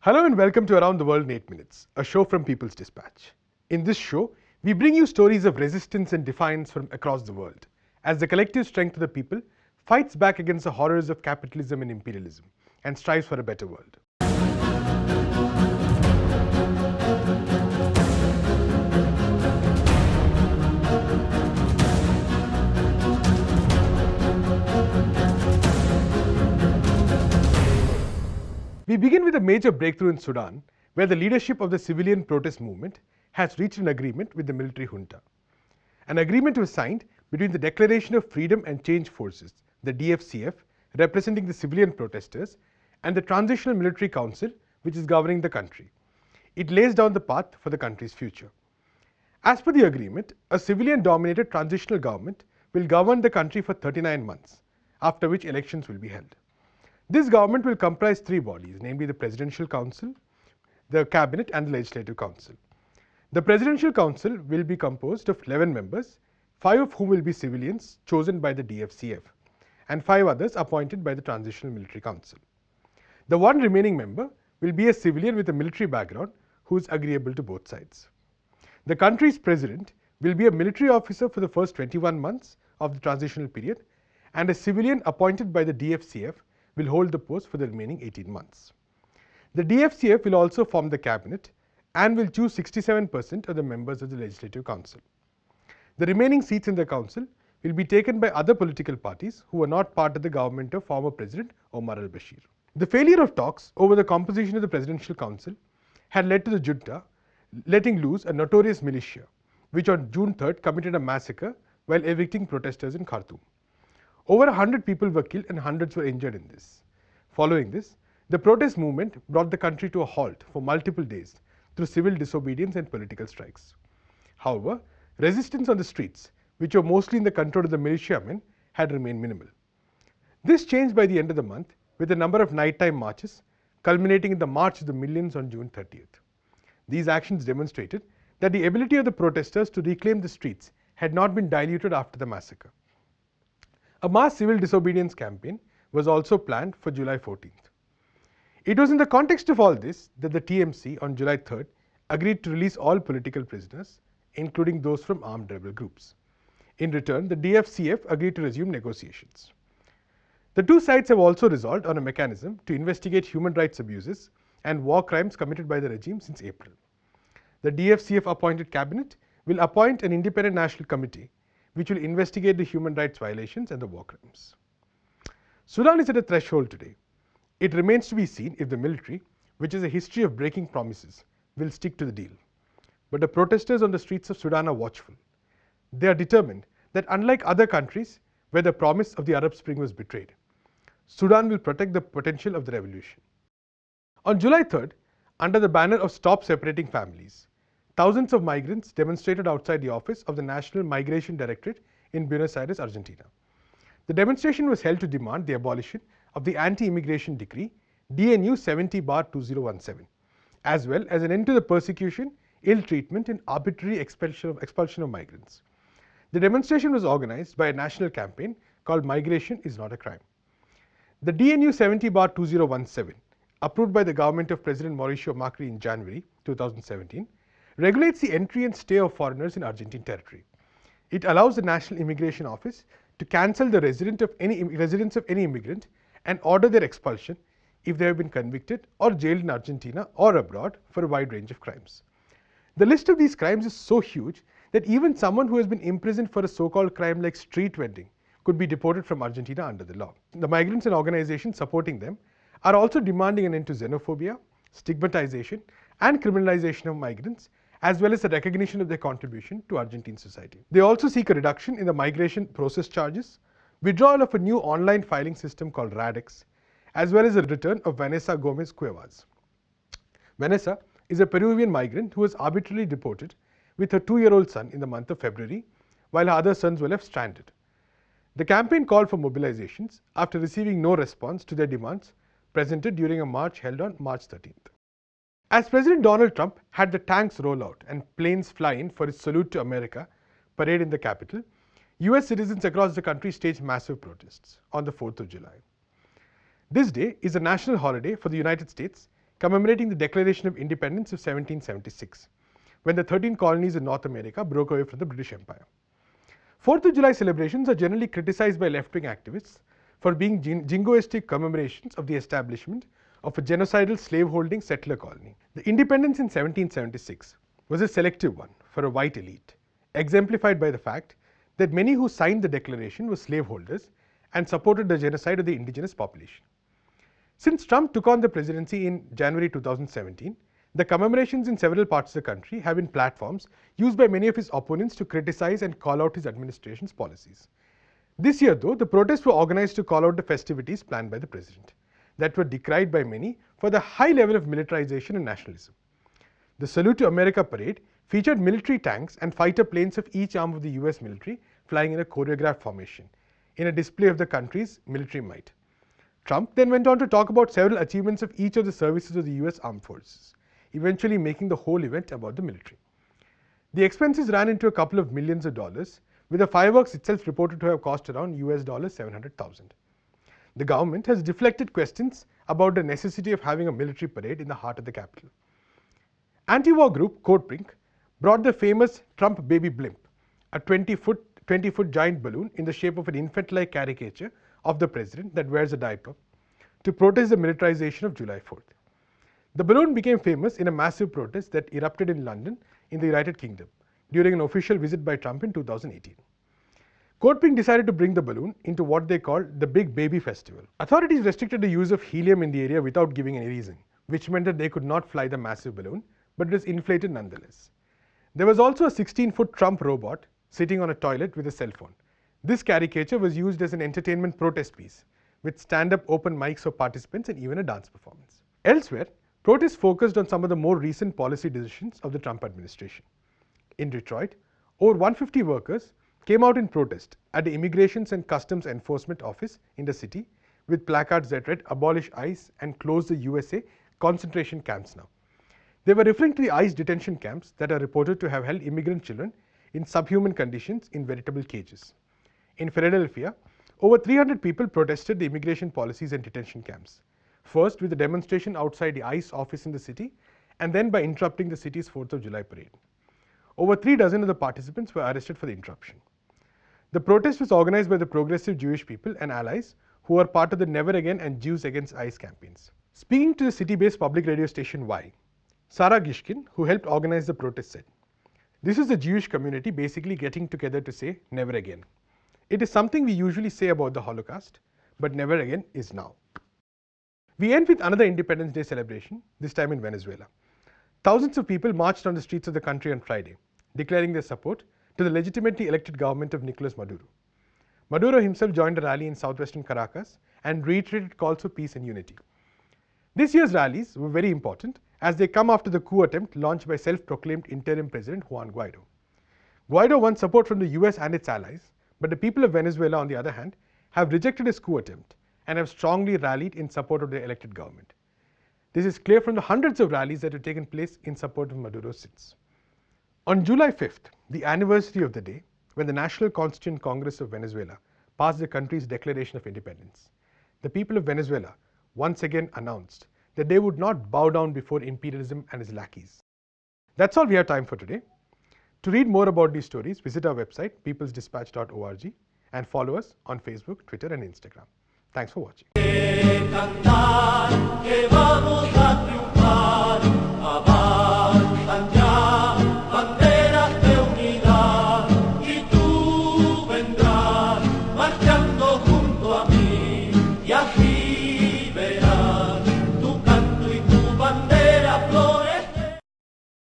Hello and welcome to Around the World in 8 Minutes, a show from People's Dispatch. In this show, we bring you stories of resistance and defiance from across the world, as the collective strength of the people fights back against the horrors of capitalism and imperialism, and strives for a better world. We begin with a major breakthrough in Sudan, where the leadership of the civilian protest movement has reached an agreement with the military junta. An agreement was signed between the Declaration of Freedom and Change Forces, the DFCF, representing the civilian protesters, and the Transitional Military Council, which is governing the country. It lays down the path for the country's future. As per the agreement, a civilian-dominated transitional government will govern the country for 39 months, after which elections will be held. This government will comprise three bodies, namely the Presidential Council, the Cabinet and the Legislative Council. The Presidential Council will be composed of 11 members, 5 of whom will be civilians chosen by the DFCF, and 5 others appointed by the Transitional Military Council. The one remaining member will be a civilian with a military background who is agreeable to both sides. The country's president will be a military officer for the first 21 months of the transitional period, and a civilian appointed by the DFCF will hold the post for the remaining 18 months. The DFCF will also form the cabinet and will choose 67% of the members of the Legislative Council. The remaining seats in the council will be taken by other political parties who were not part of the government of former President Omar al-Bashir. The failure of talks over the composition of the Presidential Council had led to the junta letting loose a notorious militia, which on June 3rd committed a massacre while evicting protesters in Khartoum. Over 100 people were killed and hundreds were injured in this. Following this, the protest movement brought the country to a halt for multiple days through civil disobedience and political strikes. However, resistance on the streets, which were mostly in the control of the militiamen, had remained minimal. This changed by the end of the month with a number of nighttime marches, culminating in the March of the Millions on June 30th. These actions demonstrated that the ability of the protesters to reclaim the streets had not been diluted after the massacre. A mass civil disobedience campaign was also planned for July 14th. It was in the context of all this that the TMC on July 3rd agreed to release all political prisoners, including those from armed rebel groups. In return, the DFCF agreed to resume negotiations. The two sides have also resolved on a mechanism to investigate human rights abuses and war crimes committed by the regime since April. The DFCF appointed cabinet will appoint an independent national committee which will investigate the human rights violations and the war crimes. Sudan is at a threshold today. It remains to be seen if the military, which has a history of breaking promises, will stick to the deal. But the protesters on the streets of Sudan are watchful. They are determined that unlike other countries where the promise of the Arab Spring was betrayed, Sudan will protect the potential of the revolution. On July 3rd, under the banner of Stop Separating Families, thousands of migrants demonstrated outside the office of the National Migration Directorate in Buenos Aires, Argentina. The demonstration was held to demand the abolition of the anti-immigration decree DNU 70/2017, as well as an end to the persecution, ill treatment, and arbitrary expulsion of migrants. The demonstration was organized by a national campaign called Migration is Not a Crime. The DNU 70/2017, approved by the government of President Mauricio Macri in January 2017, regulates the entry and stay of foreigners in Argentine territory. It allows the National Immigration Office to cancel the residence of any immigrant and order their expulsion if they have been convicted or jailed in Argentina or abroad for a wide range of crimes. The list of these crimes is so huge that even someone who has been imprisoned for a so-called crime like street vending could be deported from Argentina under the law. The migrants and organizations supporting them are also demanding an end to xenophobia, stigmatization, and criminalization of migrants, as well as the recognition of their contribution to Argentine society. They also seek a reduction in the migration process charges, withdrawal of a new online filing system called RADEX, as well as the return of Vanessa Gomez Cuevas. Vanessa is a Peruvian migrant who was arbitrarily deported with her 2-year-old son in the month of February, while her other sons were left stranded. The campaign called for mobilizations after receiving no response to their demands presented during a march held on March 13th. As President Donald Trump had the tanks roll out and planes fly in for his Salute to America parade in the capital, US citizens across the country staged massive protests on the 4th of July. This day is a national holiday for the United States, commemorating the Declaration of Independence of 1776, when the 13 colonies in North America broke away from the British Empire. 4th of July celebrations are generally criticized by left-wing activists for being jingoistic commemorations of the establishment of a genocidal slaveholding settler colony. The independence in 1776 was a selective one for a white elite, exemplified by the fact that many who signed the declaration were slaveholders and supported the genocide of the indigenous population. Since Trump took on the presidency in January 2017, the commemorations in several parts of the country have been platforms used by many of his opponents to criticize and call out his administration's policies. This year, though, the protests were organized to call out the festivities planned by the president that were decried by many for the high level of militarization and nationalism. The Salute to America parade featured military tanks and fighter planes of each arm of the US military flying in a choreographed formation, in a display of the country's military might. Trump then went on to talk about several achievements of each of the services of the US Armed Forces, eventually making the whole event about the military. The expenses ran into a couple of millions of dollars, with the fireworks itself reported to have cost around $700,000. The government has deflected questions about the necessity of having a military parade in the heart of the capital. Anti-war group Code Pink brought the famous Trump baby blimp, a 20-foot giant balloon in the shape of an infant-like caricature of the president that wears a diaper, to protest the militarization of July 4th. The balloon became famous in a massive protest that erupted in London in the United Kingdom during an official visit by Trump in 2018. Code Pink decided to bring the balloon into what they called the Big Baby Festival. Authorities restricted the use of helium in the area without giving any reason, which meant that they could not fly the massive balloon, but it was inflated nonetheless. There was also a 16-foot Trump robot sitting on a toilet with a cell phone. This caricature was used as an entertainment protest piece, with stand-up open mics for participants and even a dance performance. Elsewhere, protests focused on some of the more recent policy decisions of the Trump administration. In Detroit, over 150 workers came out in protest at the Immigrations and Customs Enforcement Office in the city with placards that read "Abolish ICE" and "Close the USA concentration camps now." They were referring to the ICE detention camps that are reported to have held immigrant children in subhuman conditions in veritable cages. In Philadelphia, over 300 people protested the immigration policies and detention camps, first with a demonstration outside the ICE office in the city, and then by interrupting the city's 4th of July parade. Over 3 dozen of the participants were arrested for the interruption. The protest was organized by the progressive Jewish people and allies who are part of the Never Again and Jews Against ICE campaigns. Speaking to the city-based public radio station Y, Sarah Gishkin, who helped organize the protest, said, "This is the Jewish community basically getting together to say never again. It is something we usually say about the Holocaust, but never again is now." We end with another Independence Day celebration, this time in Venezuela. Thousands of people marched on the streets of the country on Friday, declaring their support to the legitimately elected government of Nicolas Maduro. Maduro himself joined a rally in southwestern Caracas and reiterated calls for peace and unity. This year's rallies were very important as they come after the coup attempt launched by self-proclaimed interim President Juan Guaido. Guaido won support from the US and its allies, but the people of Venezuela, on the other hand, have rejected his coup attempt and have strongly rallied in support of the elected government. This is clear from the hundreds of rallies that have taken place in support of Maduro since. On July 5th, the anniversary of the day when the National Constituent Congress of Venezuela passed the country's Declaration of Independence, the people of Venezuela once again announced that they would not bow down before imperialism and its lackeys. That's all we have time for today. To read more about these stories, visit our website, peoplesdispatch.org, and follow us on Facebook, Twitter, and Instagram. Thanks for watching.